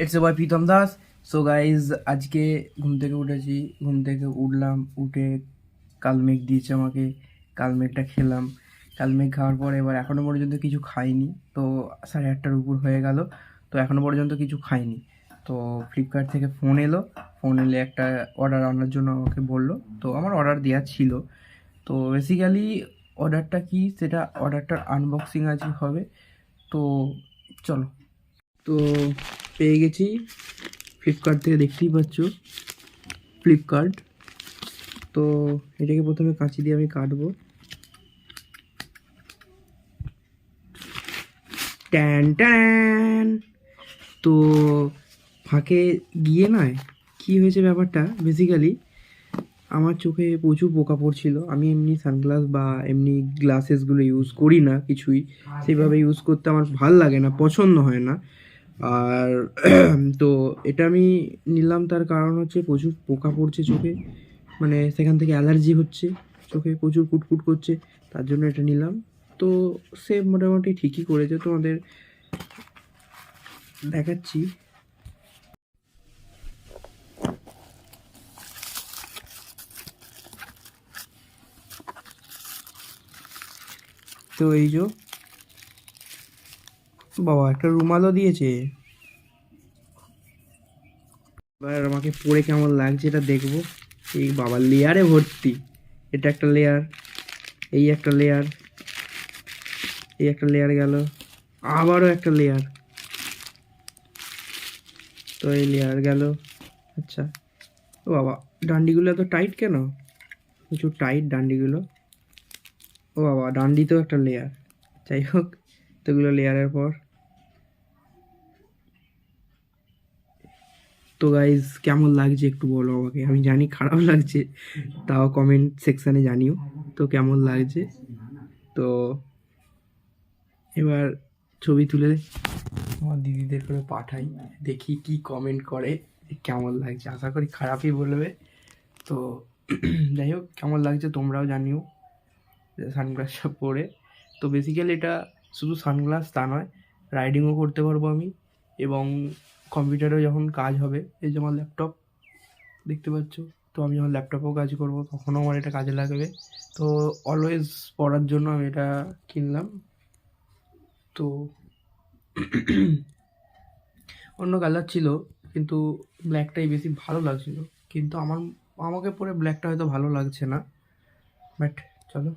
It's a boy Pritam Das. So guys, আজকে ঘুম থেকে উঠেছি, ঘুম থেকে উঠলাম, উঠে কালমেঘ দিয়েছে আমাকে, কালমেঘটা খেলাম। কালমেঘ খাওয়ার পর এবার এখনও পর্যন্ত কিছু খাইনি, তো 8:30টার উপর হয়ে গেল, তো এখনও পর্যন্ত কিছু খাইনি। তো ফ্লিপকার্ট থেকে ফোন এলো, ফোন এলে একটা অর্ডার আনার জন্য আমাকে বললো, তো আমার অর্ডার দেওয়া ছিল। তো বেসিক্যালি অর্ডারটা কি, সেটা অর্ডারটার আনবক্সিং আজকে হবে। তো চলো। তো পেয়ে গেছি ফ্লিপকার্ট থেকে, দেখতেই পাচ্ছ ফ্লিপকার্ট। তো এটাকে প্রথমে কাঁচি দিয়ে আমি কাটবো। Tan tan. তো ফাঁকে গিয়ে নয়, কী হয়েছে ব্যাপারটা, বেসিক্যালি আমার চোখে প্রচুর পোকা পড়ছিল। আমি এমনি সানগ্লাস বা এমনি গ্লাসেসগুলো ইউজ করি না, কিছুই সেইভাবে ইউজ করতে আমার ভাল লাগে না, পছন্দ হয় না। আর তো এটা আমি নিলাম, তার কারণ হচ্ছে প্রচুর পোকা পড়ছে চোখে, মানে সেখান থেকে অ্যালার্জি হচ্ছে, চোখে প্রচুর কুটকুট করছে, তার জন্য এটা নিলাম। তো সে মোটামুটি ঠিকই করেছে, তোমাদের দেখাচ্ছি। তো এই যে বাবা, একটা রুমালও দিয়েছে। এবার আমাকে পরে কেমন লাগছে এটা দেখবো। এই বাবা, লেয়ারে ভর্তি। এটা একটা লেয়ার, এই একটা লেয়ার, এই একটা লেয়ার গেল, আবারও একটা লেয়ার। তো এই লেয়ার গেল। আচ্ছা, ও বাবা, ডান্ডিগুলো এত টাইট কেন? প্রচুর টাইট ডান্ডিগুলো। ও বাবা, ডান্ডিতেও একটা লেয়ার। যাই হোক, তোগুলো লেয়ারের পর। তো গাইজ, কেমন লাগছে একটু বলো আমাকে। আমি জানি খারাপ লাগছে, তাও কমেন্ট সেকশানে জানিও তো কেমন লাগছে। তো এবার ছবি তুলে আমার দিদিদের করে পাঠাই, দেখি কি কমেন্ট করে, কেমন লাগছে। আশা করি খারাপই বলবে। তো যাই হোক, কেমন লাগছে তোমরাও জানিও সানগ্লাসটা পরে। তো বেসিক্যালি এটা শুধু সানগ্লাস তা নয়, রাইডিংও করতে পারবো আমি, এবং কম্পিউটারেও যখন কাজ হবে, এই যে আমার ল্যাপটপ দেখতে পাচ্ছ, তো আমি যখন ল্যাপটপেও কাজ করব তখনও আমার এটা কাজে লাগবে। তো অলওয়েজ পড়ার জন্য আমি এটা কিনলাম। তো অন্য কালার ছিল, কিন্তু ব্ল্যাকটাই বেশি ভালো লাগছিল, কিন্তু আমাকে পরে ব্ল্যাকটা হয়তো ভালো লাগছে না, বাট চলো।